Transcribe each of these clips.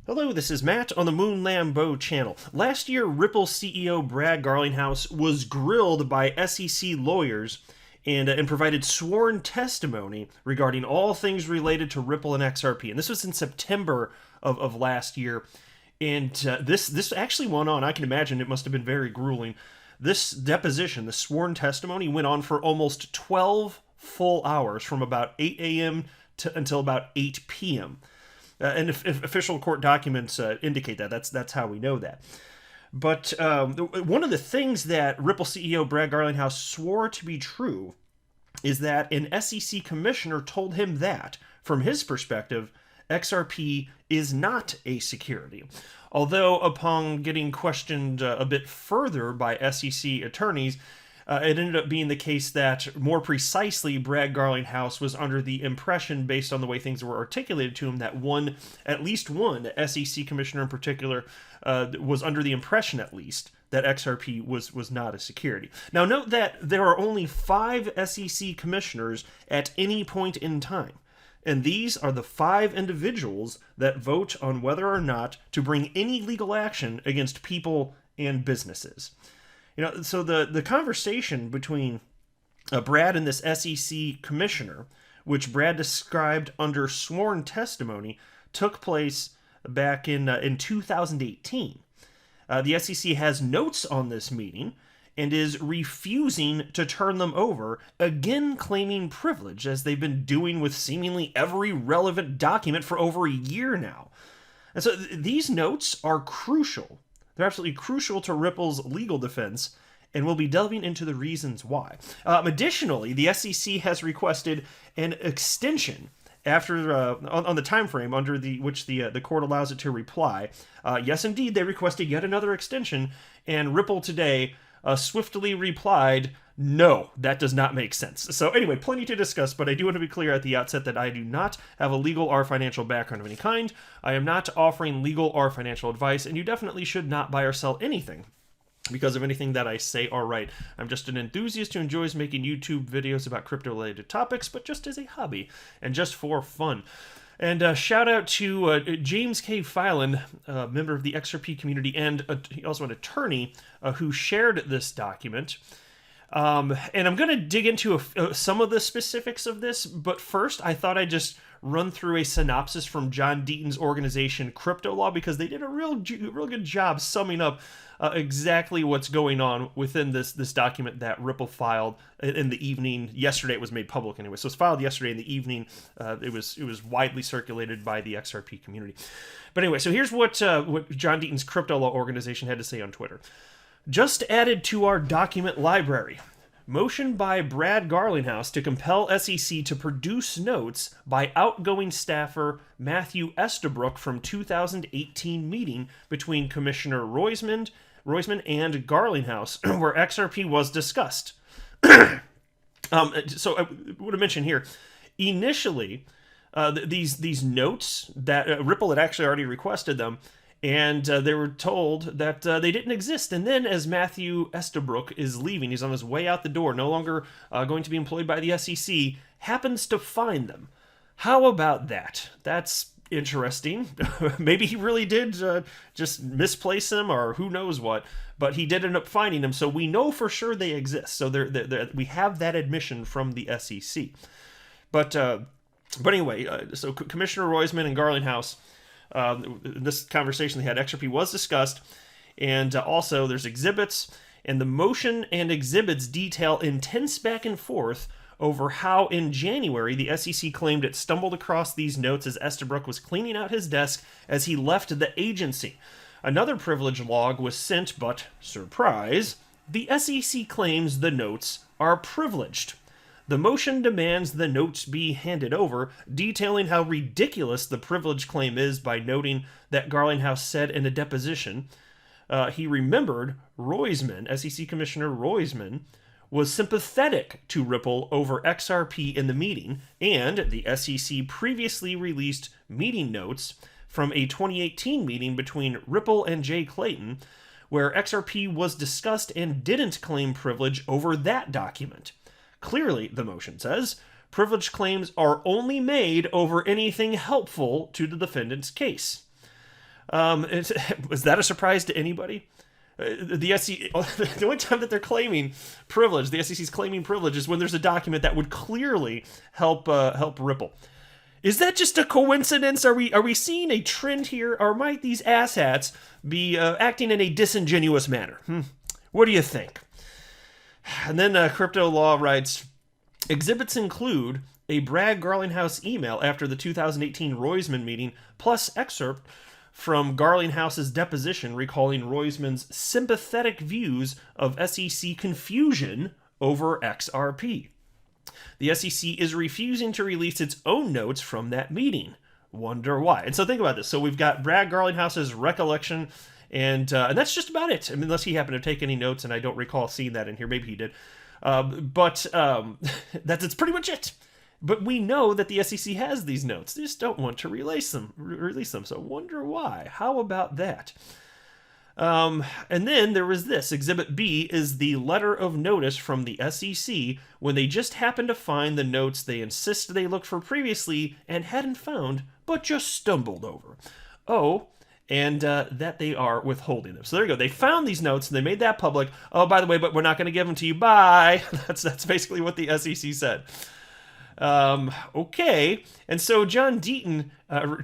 Hello, this is Matt on the Moon Lambeau channel. Last year, Ripple CEO Brad Garlinghouse was grilled by SEC lawyers and provided sworn testimony regarding all things related to Ripple and XRP. And this was in September of last year. And this actually went on. I can imagine it must have been very grueling. This deposition, the sworn testimony, went on for almost 12 full hours from about 8 a.m. until about 8 p.m. And if official court documents indicate that, that's how we know that. But one of the things that Ripple CEO Brad Garlinghouse swore to be true is that an SEC commissioner told him that, from his perspective, XRP is not a security. Although upon getting questioned a bit further by SEC attorneys, it ended up being the case that, more precisely, Brad Garlinghouse was under the impression, based on the way things were articulated to him, that at least one SEC commissioner in particular, was under the impression, at least, that XRP was not a security. Now, note that there are only 5 SEC commissioners at any point in time. And these are the 5 individuals that vote on whether or not to bring any legal action against people and businesses. So the conversation between Brad and this SEC commissioner, which Brad described under sworn testimony, took place back in 2018. The SEC has notes on this meeting and is refusing to turn them over, again claiming privilege, as they've been doing with seemingly every relevant document for over a year now. And so these notes are crucial. They're absolutely crucial to Ripple's legal defense, and we'll be delving into the reasons why. Additionally, the SEC has requested an extension after on the time frame under which the court allows it to reply. Yes, indeed, they requested yet another extension, and Ripple today swiftly replied, no, that does not make sense. So anyway, plenty to discuss, but I do want to be clear at the outset that I do not have a legal or financial background of any kind. I am not offering legal or financial advice, and you definitely should not buy or sell anything because of anything that I say or write. I'm just an enthusiast who enjoys making YouTube videos about crypto-related topics, but just as a hobby and just for fun. And shout out to James K. Filan, a member of the XRP community, and also an attorney who shared this document. And I'm going to dig into some of the specifics of this, but first I thought I'd just run through a synopsis from John Deaton's organization Crypto Law, because they did a real good job summing up exactly what's going on within this document that Ripple filed in the evening. Yesterday it was made public anyway, so it was filed yesterday in the evening. It was widely circulated by the XRP community. But anyway, so here's what John Deaton's Crypto Law organization had to say on Twitter. Just added to our document library. Motion by Brad Garlinghouse to compel SEC to produce notes by outgoing staffer Matthew Estabrook from 2018 meeting between Commissioner Roisman and Garlinghouse, where XRP was discussed. So I want to mention here, initially, these notes that Ripple had actually already requested them, and they were told that they didn't exist. And then as Matthew Estabrook is leaving, he's on his way out the door, no longer going to be employed by the SEC, happens to find them. How about that? That's interesting. Maybe he really did just misplace them, or who knows what, but he did end up finding them, so we know for sure they exist. So we have that admission from the SEC. But anyway, so Commissioner Roisman and Garlinghouse, this conversation they had, XRP was discussed, and also there's exhibits, and the motion and exhibits detail intense back and forth over how in January the SEC claimed it stumbled across these notes as Estabrook was cleaning out his desk as he left the agency. Another privilege log was sent, but, surprise, the SEC claims the notes are privileged. The motion demands the notes be handed over, detailing how ridiculous the privilege claim is by noting that Garlinghouse said in a deposition he remembered Roisman, SEC Commissioner Roisman, was sympathetic to Ripple over XRP in the meeting, and the SEC previously released meeting notes from a 2018 meeting between Ripple and Jay Clayton, where XRP was discussed and didn't claim privilege over that document. Clearly, the motion says, privilege claims are only made over anything helpful to the defendant's case. Was that a surprise to anybody? The SEC, the only time that they're claiming privilege, the SEC's claiming privilege, is when there's a document that would clearly help Ripple. Is that just a coincidence? Are we seeing a trend here, or might these asshats be acting in a disingenuous manner? What do you think? And then Crypto Law writes, exhibits include a Brad Garlinghouse email after the 2018 Roisman meeting, plus excerpt from Garlinghouse's deposition recalling Roisman's sympathetic views of SEC confusion over XRP. The SEC is refusing to release its own notes from that meeting. Wonder why? And so think about this. So we've got Brad Garlinghouse's recollection, and that's just about it. I mean, unless he happened to take any notes, and I don't recall seeing that in here. Maybe he did. But that's pretty much it. But we know that the SEC has these notes. They just don't want to release them. So wonder why. How about that? And then there was this. Exhibit B is the letter of notice from the SEC when they just happened to find the notes they insist they looked for previously and hadn't found, but just stumbled over. And that they are withholding them. So there you go. They found these notes and they made that public. Oh, by the way, but we're not going to give them to you. Bye. That's basically what the SEC said. Okay. And so John Deaton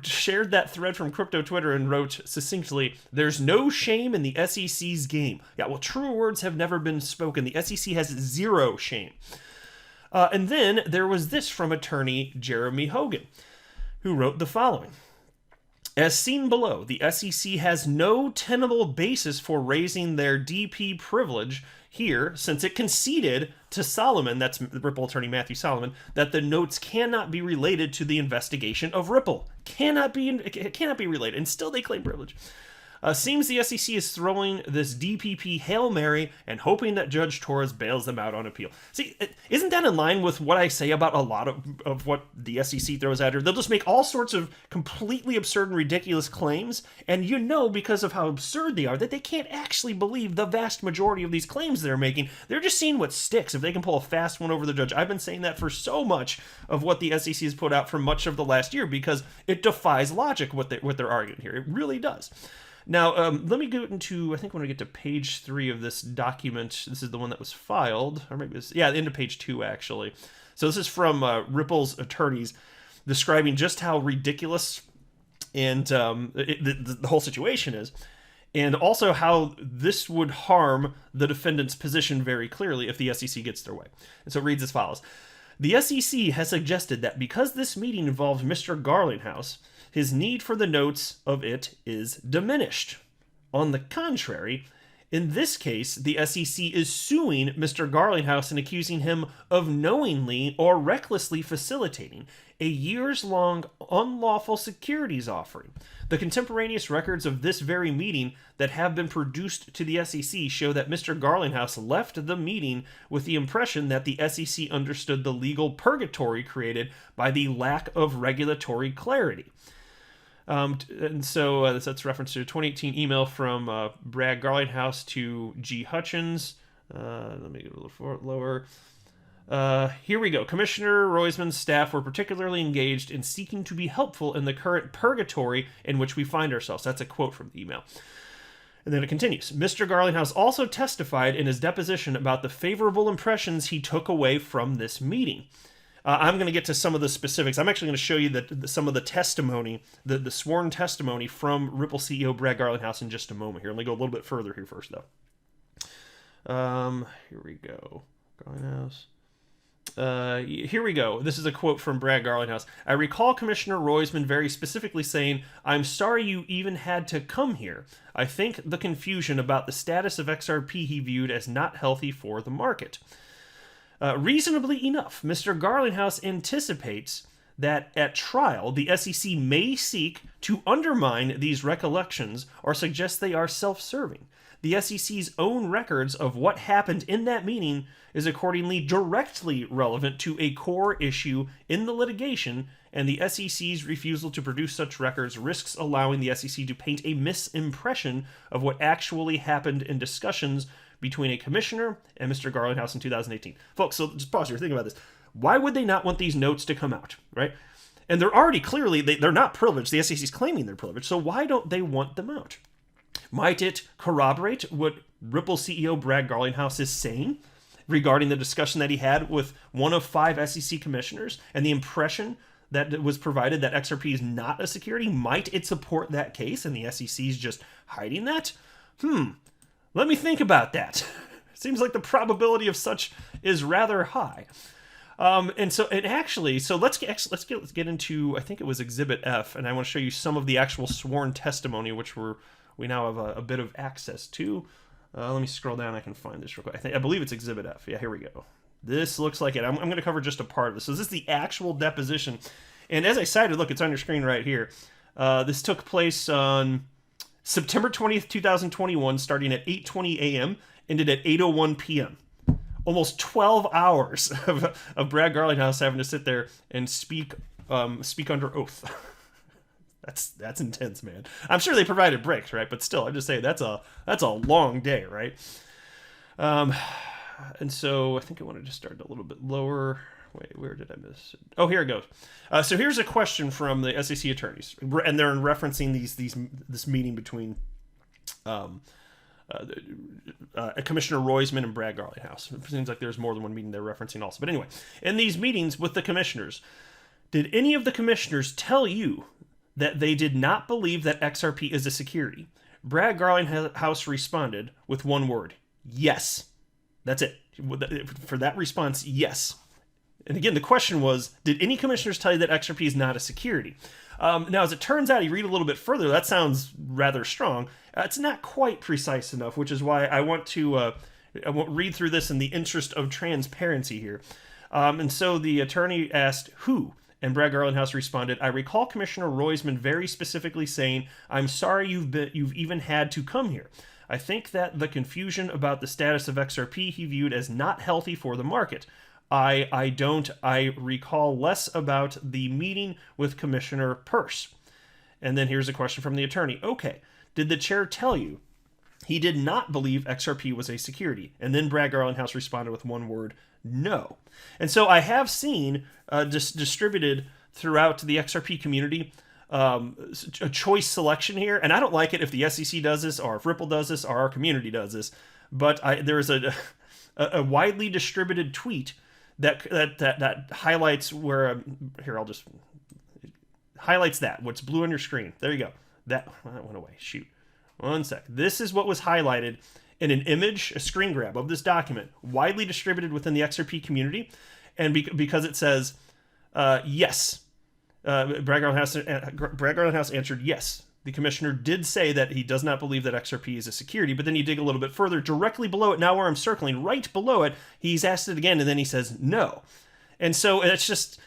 shared that thread from Crypto Twitter and wrote succinctly, there's no shame in the SEC's game. Yeah, well, truer words have never been spoken. The SEC has zero shame. And then there was this from attorney Jeremy Hogan, who wrote the following. As seen below, the SEC has no tenable basis for raising their DP privilege here, since it conceded to Solomon, that's Ripple attorney Matthew Solomon, that the notes cannot be related to the investigation of Ripple. It cannot be related, and still they claim privilege. Seems the SEC is throwing this DPP Hail Mary and hoping that Judge Torres bails them out on appeal. See, isn't that in line with what I say about a lot of what the SEC throws at her? They'll just make all sorts of completely absurd and ridiculous claims, and you know, because of how absurd they are, that they can't actually believe the vast majority of these claims they're making. They're just seeing what sticks, if they can pull a fast one over the judge. I've been saying that for so much of what the SEC has put out for much of the last year, because it defies logic what they're arguing here. It really does. Now, let me go into, I think when we get to page 3 of this document, this is the one that was filed, or maybe it's, yeah, into page 2, actually. So this is from Ripple's attorneys describing just how ridiculous and the whole situation is, and also how this would harm the defendant's position very clearly if the SEC gets their way. And so it reads as follows. The SEC has suggested that because this meeting involved Mr. Garlinghouse, his need for the notes of it is diminished. On the contrary, in this case, the SEC is suing Mr. Garlinghouse and accusing him of knowingly or recklessly facilitating a years-long unlawful securities offering. The contemporaneous records of this very meeting that have been produced to the SEC show that Mr. Garlinghouse left the meeting with the impression that the SEC understood the legal purgatory created by the lack of regulatory clarity. And so that's reference to a 2018 email from Brad Garlinghouse to G. Hutchins. Let me get a little lower. Here we go. Commissioner Roisman's staff were particularly engaged in seeking to be helpful in the current purgatory in which we find ourselves. That's a quote from the email. And then it continues. Mr. Garlinghouse also testified in his deposition about the favorable impressions he took away from this meeting. I'm going to get to some of the specifics. I'm actually going to show you some of the testimony, the sworn testimony from Ripple CEO Brad Garlinghouse in just a moment here. Let me go a little bit further here first, though. Here we go. Garlinghouse. Here we go. This is a quote from Brad Garlinghouse. I recall Commissioner Roisman very specifically saying, "I'm sorry you even had to come here. I think the confusion about the status of XRP he viewed as not healthy for the market." Reasonably enough, Mr. Garlinghouse anticipates that at trial, the SEC may seek to undermine these recollections or suggest they are self-serving. The SEC's own records of what happened in that meeting is accordingly directly relevant to a core issue in the litigation, and the SEC's refusal to produce such records risks allowing the SEC to paint a misimpression of what actually happened in discussions between a commissioner and Mr. Garlinghouse in 2018. Folks, so just pause here, think about this. Why would they not want these notes to come out, right? And they're already clearly, they're not privileged. The SEC is claiming they're privileged. So why don't they want them out? Might it corroborate what Ripple CEO Brad Garlinghouse is saying regarding the discussion that he had with one of 5 SEC commissioners and the impression that was provided that XRP is not a security? Might it support that case and the SEC is just hiding that? Let me think about that. Seems like the probability of such is rather high. Let's get into, I think it was Exhibit F, and I want to show you some of the actual sworn testimony, which we now have a bit of access to. Let me scroll down. I can find this real quick. I believe it's Exhibit F. Yeah, here we go. This looks like it. I'm going to cover just a part of this. So this is the actual deposition, and as I cited, look, it's on your screen right here. This took place on September 20th, 2021, starting at 8:20 a.m., ended at 8:01 p.m. Almost 12 hours of Brad Garlinghouse having to sit there and speak under oath. That's intense, man. I'm sure they provided breaks, right? But still, I'm just saying that's a long day, right? And so I think I wanted to start a little bit lower. Wait, where did I miss it? Oh, here it goes. So here's a question from the SEC attorneys, and they're referencing this meeting between Commissioner Roisman and Brad Garlinghouse. It seems like there's more than one meeting they're referencing also. But anyway, in these meetings with the commissioners, did any of the commissioners tell you that they did not believe that XRP is a security? Brad Garlinghouse responded with one word: yes. That's it. For that response, yes. And again, the question was, did any commissioners tell you that XRP is not a security? Now, as it turns out, you read a little bit further, that sounds rather strong. It's not quite precise enough, which is why I won't read through this in the interest of transparency here. And so the attorney asked, who? And Brad Garlinghouse responded, I recall Commissioner Roisman very specifically saying, I'm sorry you've even had to come here. I think that the confusion about the status of XRP he viewed as not healthy for the market. I recall less about the meeting with Commissioner Peirce. And then here's a question from the attorney. Okay, did the chair tell you he did not believe XRP was a security? And then Brad Garlinghouse responded with one word: no. And so I have seen distributed throughout the XRP community a choice selection here, and I don't like it if the SEC does this, or if Ripple does this, or our community does this. But there's a widely distributed tweet that highlights where here I'll just highlights that what's blue on your screen. There you go. That went away. Shoot. One sec. This is what was highlighted in an image, a screen grab of this document, widely distributed within the XRP community, and because it says yes. Brad Garlinghouse answered yes. The commissioner did say that he does not believe that XRP is a security, but then you dig a little bit further, directly below it, now where I'm circling, right below it, he's asked it again, and then he says no. And so it's just,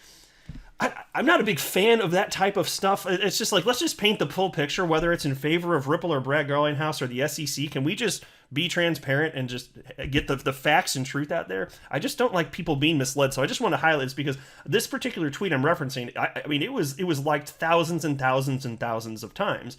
I'm not a big fan of that type of stuff. It's just like, let's just paint the full picture, whether it's in favor of Ripple or Brad Garlinghouse or the SEC. Can we just be transparent and just get the facts and truth out there? I just don't like people being misled, so I just want to highlight this because this particular tweet I'm referencing, I mean, it was liked thousands and thousands and thousands of times.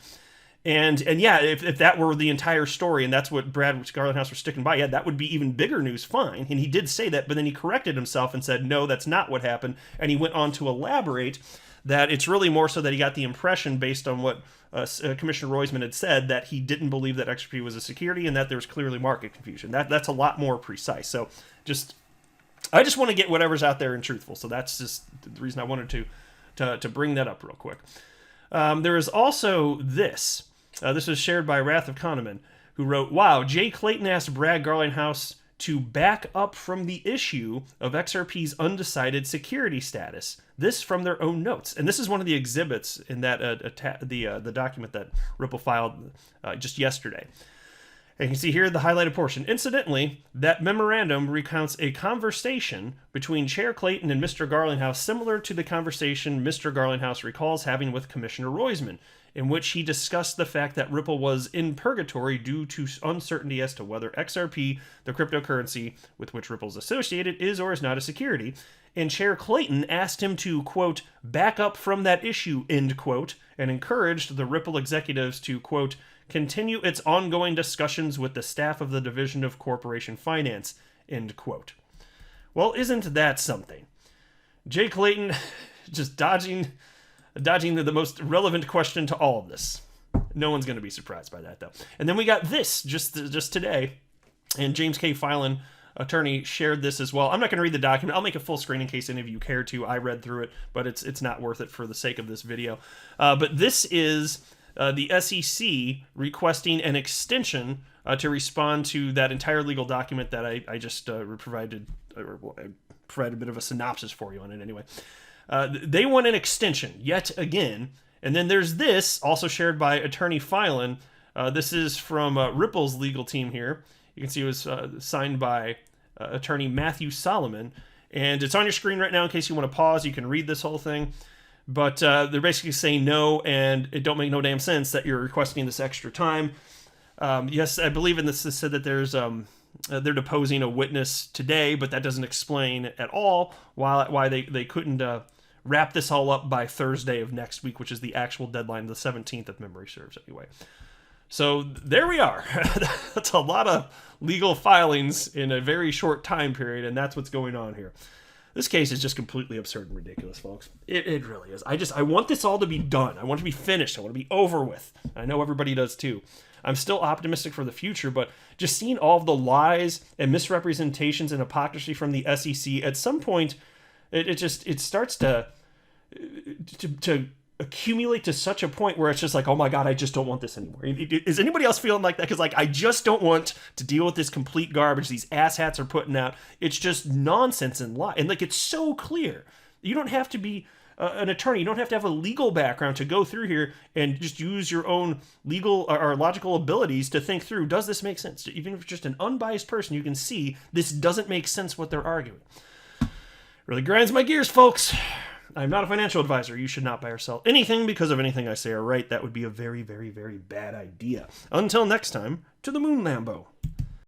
And yeah, if that were the entire story and that's what Brad Garlinghouse was sticking by, yeah, that would be even bigger news, fine. And he did say that, but then he corrected himself and said, no, that's not what happened. And he went on to elaborate that it's really more so that he got the impression based on what Commissioner Roisman had said, that he didn't believe that XRP was a security and that there was clearly market confusion. That's a lot more precise. So I just want to get whatever's out there and truthful. So that's just the reason I wanted to bring that up real quick. There is also this. This was shared by Wrath of Kahneman, who wrote, wow, Jay Clayton asked Brad Garlinghouse to back up from the issue of XRP's undecided security status. This from their own notes. And this is one of the exhibits in that the document that Ripple filed just yesterday. And you can see here the highlighted portion. Incidentally, that memorandum recounts a conversation between Chair Clayton and Mr. Garlinghouse similar to the conversation Mr. Garlinghouse recalls having with Commissioner Roisman, in which he discussed the fact that Ripple was in purgatory due to uncertainty as to whether XRP, the cryptocurrency with which Ripple is associated, is or is not a security. And Chair Clayton asked him to, quote, back up from that issue, end quote, and encouraged the Ripple executives to, quote, continue its ongoing discussions with the staff of the Division of Corporation Finance, end quote. Well, isn't that something? Jay Clayton just dodging the most relevant question to all of this. No one's going to be surprised by that, though. And then we got this just today, and James K. Filan, attorney, shared this as well. I'm not going to read the document. I'll make a full screen in case any of you care to. I read through it, but it's not worth it for the sake of this video. But this is the SEC requesting an extension to respond to that entire legal document that I just provided. I provided a bit of a synopsis for you on it anyway. They want an extension yet again. And then there's this, also shared by Attorney Filan. This is from Ripple's legal team here. You can see it was signed by Attorney Matthew Solomon. And it's on your screen right now in case you want to pause. You can read this whole thing. But they're basically saying no, and it don't make no damn sense that you're requesting this extra time. Yes, I believe in this. It said that there's they're deposing a witness today, but that doesn't explain at all why they couldn't wrap this all up by Thursday of next week, which is the actual deadline, the 17th, if memory serves anyway. So there we are. That's a lot of legal filings in a very short time period, and that's what's going on here. This case is just completely absurd and ridiculous, folks. It really is. I want this all to be done. I want it to be finished. I want it to be over with. I know everybody does too. I'm still optimistic for the future, but just seeing all of the lies and misrepresentations and hypocrisy from the SEC, at some point, it starts to accumulate to such a point where it's just like, oh my God, I just don't want this anymore. Is anybody else feeling like that? Because I just don't want to deal with this complete garbage these asshats are putting out. It's just nonsense and lie. And it's so clear. You don't have to be an attorney. You don't have to have a legal background to go through here and just use your own legal or logical abilities to think through, does this make sense? Even if it's just an unbiased person, you can see this doesn't make sense what they're arguing. Really grinds my gears, folks. I'm not a financial advisor. You should not buy or sell anything because of anything I say or write. That would be a very, very, very bad idea. Until next time, to the moon, Lambo.